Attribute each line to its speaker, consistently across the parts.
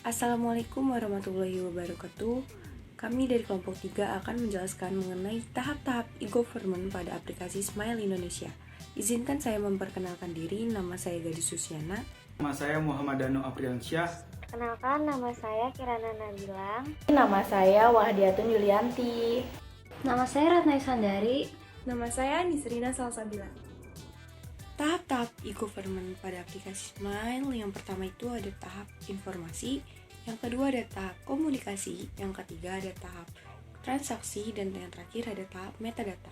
Speaker 1: Assalamualaikum warahmatullahi wabarakatuh. Kami dari kelompok 3 akan menjelaskan mengenai tahap-tahap e-government pada aplikasi Smile Indonesia. Izinkan saya memperkenalkan diri, nama saya Gadis Susiana.
Speaker 2: Nama saya Muhammad Danu Apriansyah.
Speaker 3: Perkenalkan, nama saya Kirana Nabilang.
Speaker 4: Nama saya Wahdiatun Yulianti.
Speaker 5: Nama saya Ratna Isandari.
Speaker 6: Nama saya Nisrina Salsabila.
Speaker 1: Tahap-tahap e-government pada aplikasi Smile, yang pertama itu ada tahap informasi, yang kedua ada tahap komunikasi, yang ketiga ada tahap transaksi, dan yang terakhir ada tahap metadata.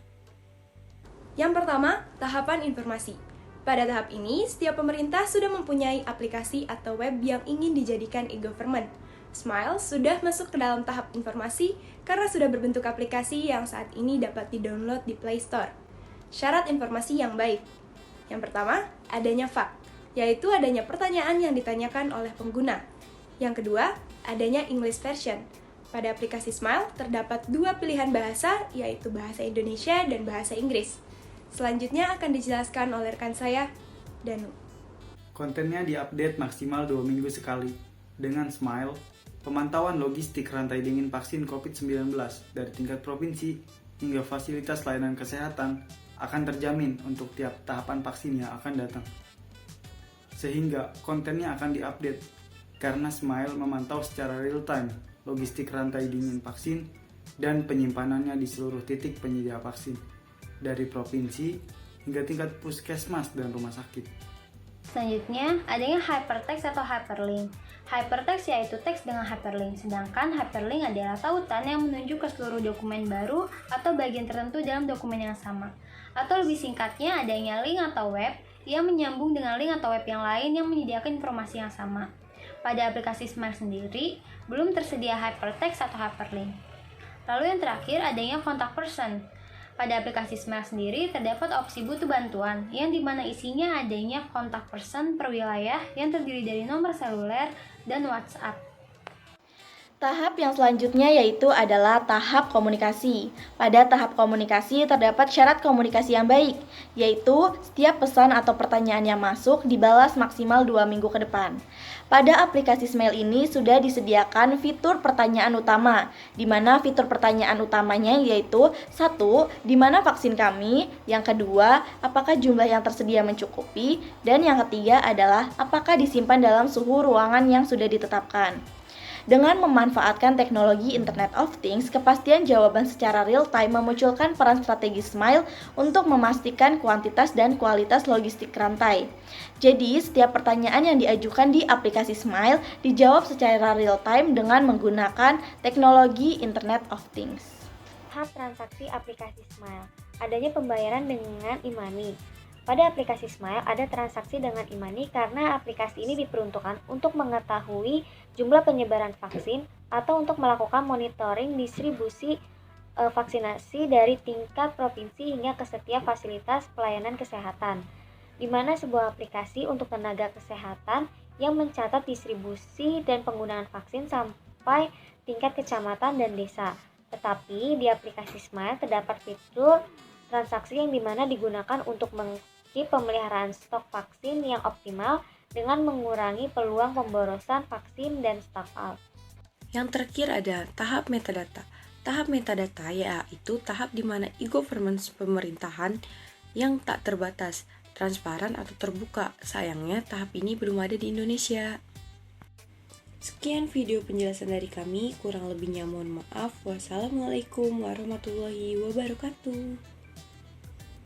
Speaker 6: Yang pertama, tahapan informasi. Pada tahap ini, setiap pemerintah sudah mempunyai aplikasi atau web yang ingin dijadikan e-government. Smile sudah masuk ke dalam tahap informasi karena sudah berbentuk aplikasi yang saat ini dapat di-download di Play Store. Syarat informasi yang baik. Yang pertama, adanya fact, yaitu adanya pertanyaan yang ditanyakan oleh pengguna. Yang kedua, adanya English version. Pada aplikasi Smile, terdapat dua pilihan bahasa, yaitu bahasa Indonesia dan bahasa Inggris. Selanjutnya akan dijelaskan oleh rekan saya, Danu.
Speaker 2: Kontennya diupdate maksimal 2 minggu sekali. Dengan Smile, pemantauan logistik rantai dingin vaksin COVID-19 dari tingkat provinsi hingga fasilitas layanan kesehatan akan terjamin untuk tiap tahapan vaksin yang akan datang. Sehingga kontennya akan diupdate karena Smile memantau secara real time logistik rantai dingin vaksin dan penyimpanannya di seluruh titik penyedia vaksin dari provinsi hingga tingkat puskesmas dan rumah sakit.
Speaker 5: Selanjutnya, adanya hypertext atau hyperlink. Hypertext yaitu teks dengan hyperlink, sedangkan hyperlink adalah tautan yang menunjuk ke seluruh dokumen baru atau bagian tertentu dalam dokumen yang sama. Atau lebih singkatnya, adanya link atau web yang menyambung dengan link atau web yang lain yang menyediakan informasi yang sama. Pada aplikasi Smile sendiri, belum tersedia hypertext atau hyperlink. Lalu yang terakhir, adanya contact person. Pada aplikasi Smile sendiri terdapat opsi butuh bantuan, yang dimana isinya adanya kontak person per wilayah yang terdiri dari nomor seluler dan WhatsApp.
Speaker 4: Tahap yang selanjutnya yaitu adalah tahap komunikasi. Pada tahap komunikasi terdapat syarat komunikasi yang baik, yaitu setiap pesan atau pertanyaan yang masuk dibalas maksimal 2 minggu ke depan. Pada aplikasi Smile ini sudah disediakan fitur pertanyaan utama, di mana fitur pertanyaan utamanya yaitu 1. Di mana vaksin kami? Yang kedua, apakah jumlah yang tersedia mencukupi? Dan yang ketiga adalah apakah disimpan dalam suhu ruangan yang sudah ditetapkan. Dengan memanfaatkan teknologi Internet of Things, kepastian jawaban secara real-time memunculkan peran strategis Smile untuk memastikan kuantitas dan kualitas logistik rantai. Jadi, setiap pertanyaan yang diajukan di aplikasi Smile dijawab secara real-time dengan menggunakan teknologi Internet of Things.
Speaker 3: Tahap transaksi aplikasi Smile. Adanya pembayaran dengan e-money. Pada aplikasi Smile ada transaksi dengan e-money karena aplikasi ini diperuntukkan untuk mengetahui jumlah penyebaran vaksin atau untuk melakukan monitoring distribusi vaksinasi dari tingkat provinsi hingga ke setiap fasilitas pelayanan kesehatan, di mana sebuah aplikasi untuk tenaga kesehatan yang mencatat distribusi dan penggunaan vaksin sampai tingkat kecamatan dan desa. Tetapi di aplikasi Smile terdapat fitur transaksi yang dimana digunakan untuk pemeliharaan stok vaksin yang optimal dengan mengurangi peluang pemborosan vaksin dan stock out.
Speaker 1: Yang terakhir ada tahap metadata. Tahap metadata yaitu tahap di mana e-government pemerintahan yang tak terbatas, transparan atau terbuka. Sayangnya tahap ini belum ada di Indonesia. Sekian video penjelasan dari kami, kurang lebihnya mohon maaf. Wassalamualaikum warahmatullahi wabarakatuh.